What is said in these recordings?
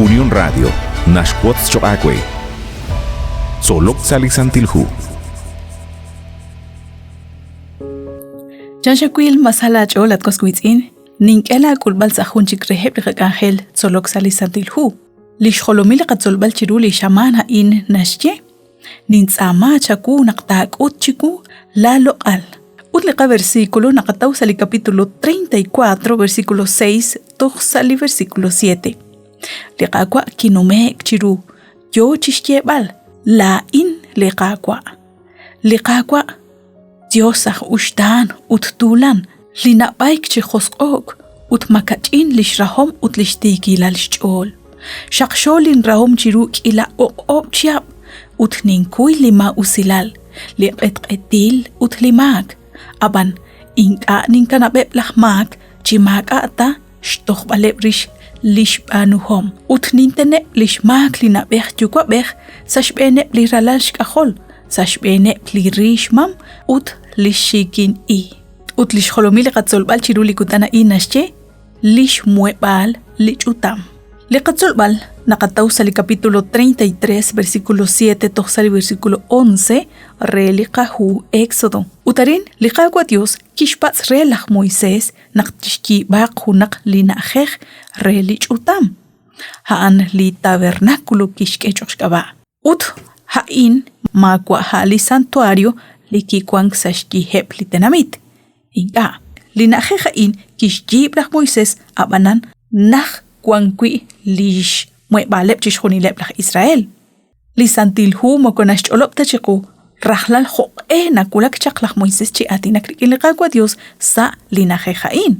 Unión Radio, Nashquots Choacue. Solok Salisantilhu. Janshaquil masala cholat cosquitzin, ninkela kulbal sahunchik reheb Angel Solok Salisantilhu. Lish holomil qatzolbal chiruli shamana in nashye. Nintzama chaku naqtak utchiku la loqal. Utliqa versículo naqatawsali capítulo 34 versículo 6 toxsali versículo 7. Liqaqwa kinumek chiru yo chishyebal la in liqaqwa. Liqaqwa Diosaj ushtan uttulan linapaik chihosqok utmakachin lishrahom utlishtikila lishchol. Shaqsholin rahom chiru ila chiab utninkuy lima usilal liqetqetil utlimak. Aban inka ninkanabeb lahmak chimak ata shtoqbalebrish lishbanuhom utnintene lishmak linabeh yukwabeh sashbene liralal shkahol sashbene lirishmam ut lishikin ut lishholomil qatzolbal chiruli kutana nashche lishmuebal lichutam liqatzolbal naqatawsali capítulo 33 versículo 7 toxsali versículo 11 reliqahu Éxodo utarin liqaqwa Dios kishpats relaj Moisés naqtishki baqunaq linajej relichutam haan li tabernáculo kishkechoxkaba ut hain makwa hali santuario likikwan sashki heb litenamit inga linajej hain kishjibraj Moisés abanan naj kwankwi lish muebaleb chishjonileb laj Israel lisantilhu mokonash cholop tachiqu rahlal joq nakulak chaqlaj Moisés chi atinak liqaqwa Dios sa linajej hain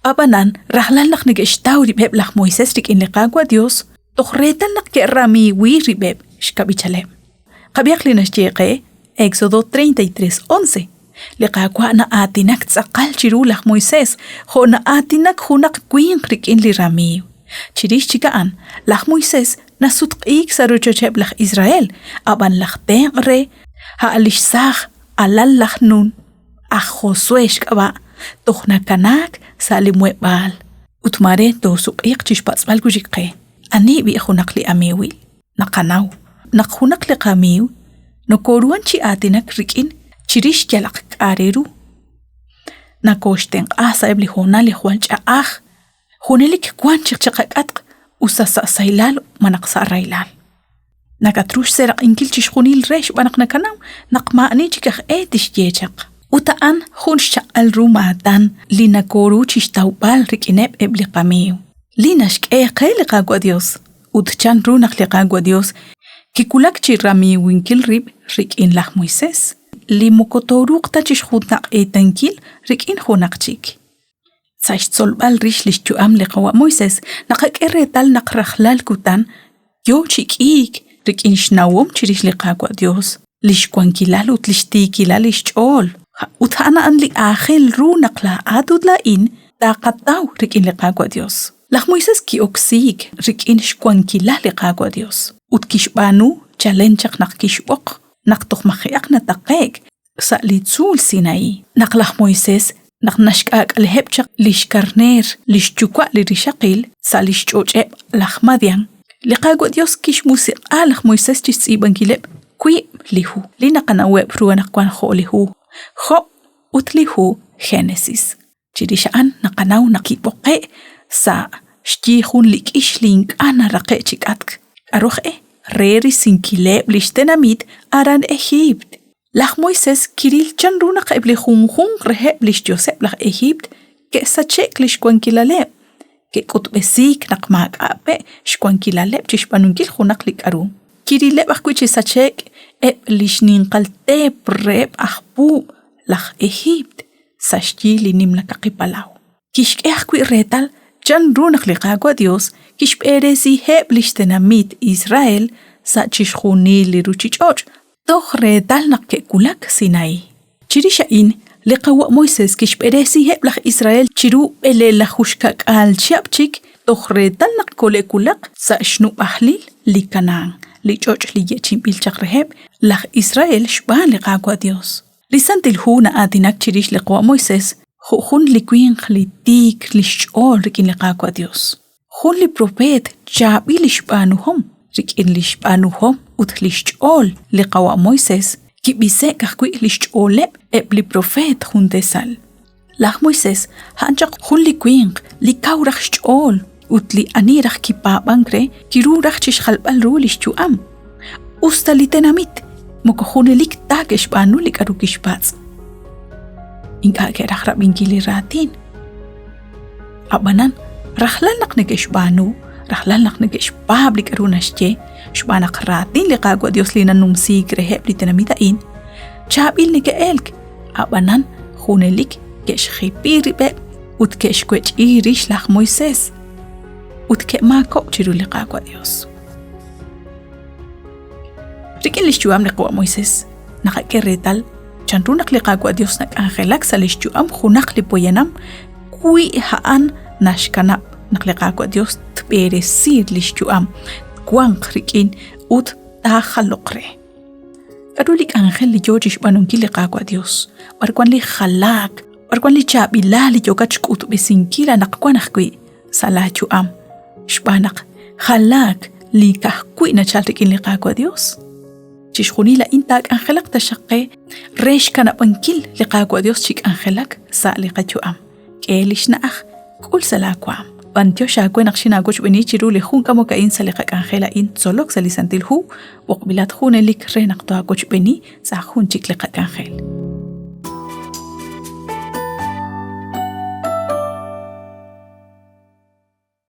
abanan rahlal laj negeshtaw ribeb laj Moisés liqaqwa Dios toqretal laj ke ramiwi ribeb shkabichaleb qabiaq linashjeqe Éxodo 33:11 liqaqwa na atinak tsaqal chiru laj Moisés jo na atinak junaq kwin rikin li ramiw chirish chikaan laj Moisés nasutqik saruchocheb laj Israel aban laj tenre ha'alish saj alal laj nun a Josué shkaba toqna kanak salimwebal utmare to suqiq chishpatsbal kujiqe ani bi junaq li amiwi naqanaw naqjunaq li qamiw no koruan chi atinak rikin chirish yalaq qareru nakoshten asa ebli honali juancha Hunelik kwanchik chaqaqatq usasa sailal manaqsa railal. Nakatrush seraq inkil chishkhunil resh banaqnakanaw naqma'ni chikaq etish yechaq. Utaan hunsh al rumatan linakoru chishtawbal rikineb ebli qamiw. Linashk liqaqwa Dios. Utchan runaq liqaqwa Dios. Kikulak chiramiw inkil rib rikin laj Moisés. Limokotoruqta chishkhutnaq etankil rikin hunaqchik. Sashtzolbal rish lishchuam liqawa Moisés naqakeretal naqrajlal kutan yo chikik rikin shnawom chirish liqaqwa Dios lishkwankilal utlishtikilal lishchol utana an li ajel runaqla adudla in taqataw rikin liqaqwa Dios laj Moisés ki oksik rikin shkwankilal liqaqwa Dios utkishbanu chalenchaq naqkishboq naqtoqmajiaq nataqek sa litzul Sinaí naqlaj Moisés naqnashkak alhebchaq lishkarner lishchukwa lirishaqil sa lishchocheb laj Madian liqaqwa Dios kish musiqa laj Moisés chis'ibankileb kwi lihu linaqanaweb ruanaqkwan jo lihu jo utlihu Génesis chirisha'an naqanaw naqiboqe sa shtijun lik'ish link'ana raqe chik'atk aroje reri sinkileb lishtenamit aran Egipt laj Moisés kiril chan runaq ebli junjun reheb lish Josep laj Egipt ke sachek lish kwankilaleb ke kutbesik naqmaqabe shkwankilaleb chishbanunkil junaq likaru kirileb ajkwichi sachek lish ninqalteb reb ajpu laj Egipt sashjili nimlakaqipalaw kishke ajkwi retal chan runaq liqaqwa Dios kishperesi heb lishtenamit Israel sa chishjunil liruchichoch Toch redal naqkekulak Sinaí. Chirisha'in liqawa Moisés kishperesi heb laj Israel chiru ele la jushkak al chiapchik toch redal naqkolekulak sa shnu ahlil li Canaán li choch li yechimbil chaqreheb laj Israel shban liqaqwa Dios. Lisantil huna adinak chirish liqawa Moisés jujun likwin li tik li shol rikin liqaqwa Dios. Hun li profet chabi lishbanuhom, rikin lishbanuhom ut lishchol li qawa Moises, ki bise kakwi lishcholep li profet hun tesal. Lach Moises hanchak hun li kwinq li kawrach chol ut li anirach ki pabankre ki rurach chish khalbal rulish chuam. Usta li tenamit moko hunelik takesh banu li karukish pats. Inka kerach rabinki li ratin. Abanan rachlalnak negesh banu, rachlalnak negesh pablik arunashche, shbanak ratin li qagwa Dios li nanumsi greheb li tenamitain. Chabil nige elk, abanan hunelik kesh khipiri beb ut kesh kwech irish lach Moises. Ut ke mako chiru li qagwa Dios. Rikin lishchuam li qagwa Moises, nakakeretal, chanrunak li qagwa Dios nak angelak sa lishchuam khunak li poyanam, kui haan nashkanap nak li qagwa Dios tberesir lishchuam, kuang rikin ut tahalokre. Arulik angel li jojish banunki li qagwa Dios, barkwan li khalak, barkwan li chabila li jogach kutu besinkila nakwanach kui salachuam. Shbanak khalak li kahkui na chalrikin li qagwa Dios. Chishkhuni la intak angelak tashaqe resh kana bankil li qagwa Dios chik angelak sa li qachuam. Kelish naakh kul salakwam. Bantyo shakwe nakshina goch beni chiru li khun kamo ka insa li qak angela in Tzolok Salisantilhu waqbilat khune lik re naktoa goch beni sa khun chik li qak angel.